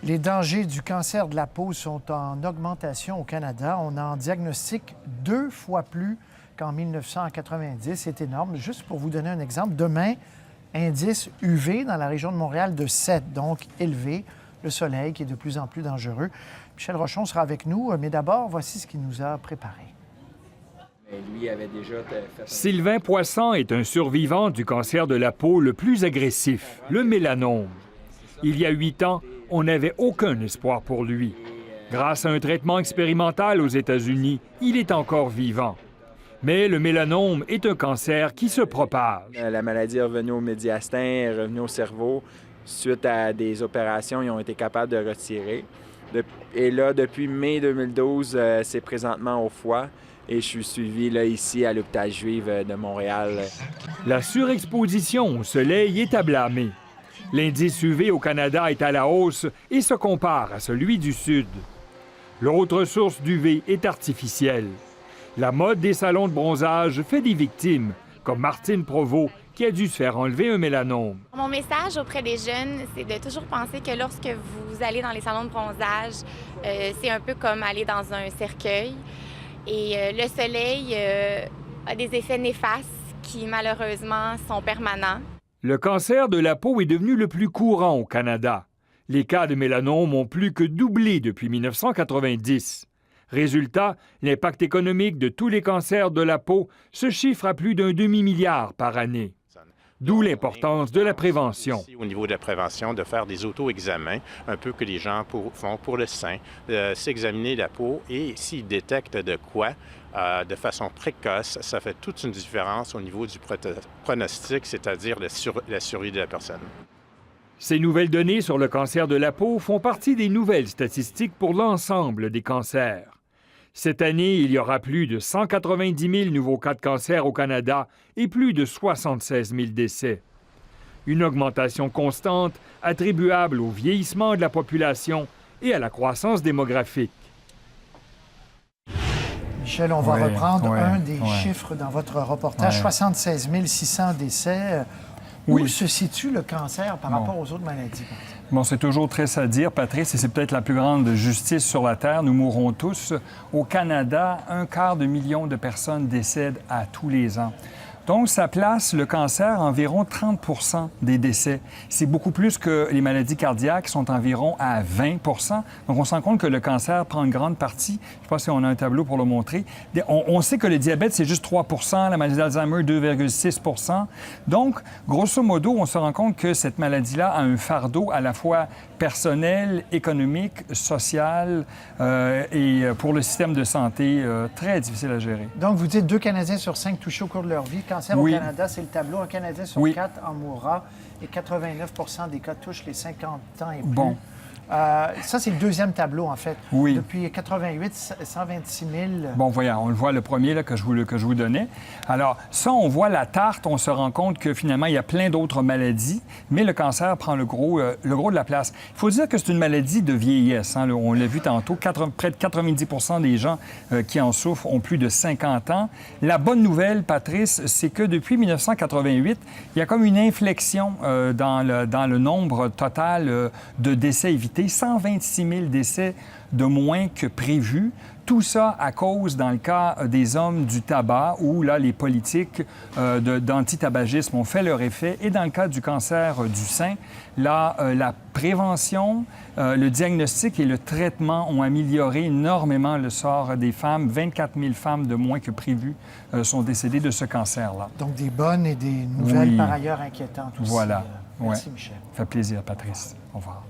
Les dangers du cancer de la peau sont en augmentation au Canada. On en diagnostique 2 fois plus qu'en 1990. C'est énorme. Juste pour vous donner un exemple, demain, indice UV dans la région de Montréal de 7, donc élevé. Le soleil qui est de plus en plus dangereux. Michel Rochon sera avec nous, mais d'abord, voici ce qu'il nous a préparé. Sylvain Poisson est un survivant du cancer de la peau le plus agressif, le mélanome. Il y a 8 ans, on n'avait aucun espoir pour lui. Grâce à un traitement expérimental aux États-Unis, il est encore vivant. Mais le mélanome est un cancer qui se propage. La maladie est revenue au médiastin, est revenue au cerveau. Suite à des opérations, ils ont été capables de retirer. Et là, depuis mai 2012, c'est présentement au foie. Et je suis suivi là, ici à l'hôpital juif de Montréal. La surexposition au soleil est à blâmer. L'indice UV au Canada est à la hausse et se compare à celui du Sud. L'autre source d'UV est artificielle. La mode des salons de bronzage fait des victimes, comme Martine Provost, qui a dû se faire enlever un mélanome. Mon message auprès des jeunes, c'est de toujours penser que lorsque vous allez dans les salons de bronzage, c'est un peu comme aller dans un cercueil. Et le soleil a des effets néfastes qui, malheureusement, sont permanents. Le cancer de la peau est devenu le plus courant au Canada. Les cas de mélanome ont plus que doublé depuis 1990. Résultat, l'impact économique de tous les cancers de la peau se chiffre à plus d'un demi-milliard par année. D'où l'importance de la prévention. Au niveau de la prévention, de faire des auto-examens, un peu que les gens font pour le sein, s'examiner la peau et s'ils détectent de quoi, de façon précoce, ça fait toute une différence au niveau du pronostic, c'est-à-dire la survie de la personne. Ces nouvelles données sur le cancer de la peau font partie des nouvelles statistiques pour l'ensemble des cancers. Cette année, il y aura plus de 190 000 nouveaux cas de cancer au Canada et plus de 76 000 décès. Une augmentation constante attribuable au vieillissement de la population et à la croissance démographique. Michel, on va reprendre un des chiffres dans votre reportage. 76 600 décès. Où se situe le cancer par rapport aux autres maladies? Bon, c'est toujours triste à dire, Patrice, et c'est peut-être la plus grande justice sur la Terre. Nous mourrons tous. Au Canada, 250 000 de personnes décèdent à tous les ans. Donc, ça place le cancer à environ 30 des décès. C'est beaucoup plus que les maladies cardiaques qui sont environ à 20 Donc, on se rend compte que le cancer prend une grande partie. Je ne sais pas si on a un tableau pour le montrer. On sait que le diabète, c'est juste 3 la maladie d'Alzheimer, 2,6 Donc, grosso modo, on se rend compte que cette maladie-là a un fardeau à la fois personnel, économique, social et pour le système de santé très difficile à gérer. Donc, vous dites 2 Canadiens sur 5 touchés au cours de leur vie. Cancer au Canada, c'est le tableau. Un Canadien sur 4 en mourra et 89 des cas touchent les 50 ans et plus. Bon. Ça, c'est le deuxième tableau, en fait. Oui. Depuis 88, 126 000... Bon, voyons, on le voit le premier là, que je vous donnais. Alors, ça, on voit la tarte, on se rend compte que finalement, il y a plein d'autres maladies, mais le cancer prend le gros de la place. Il faut dire que c'est une maladie de vieillesse. Hein, on l'a vu tantôt, près de 90 des gens qui en souffrent ont plus de 50 ans. La bonne nouvelle, Patrice, c'est que depuis 1988, il y a comme une inflexion dans le nombre total de décès évités. 126 000 décès de moins que prévu. Tout ça à cause, dans le cas des hommes du tabac, où là, les politiques d'antitabagisme ont fait leur effet. Et dans le cas du cancer du sein, là, la prévention, le diagnostic et le traitement ont amélioré énormément le sort des femmes. 24 000 femmes de moins que prévu sont décédées de ce cancer-là. Donc, des bonnes et des nouvelles par ailleurs inquiétantes aussi. Voilà. Merci, Michel. Ça fait plaisir, Patrice. Au revoir.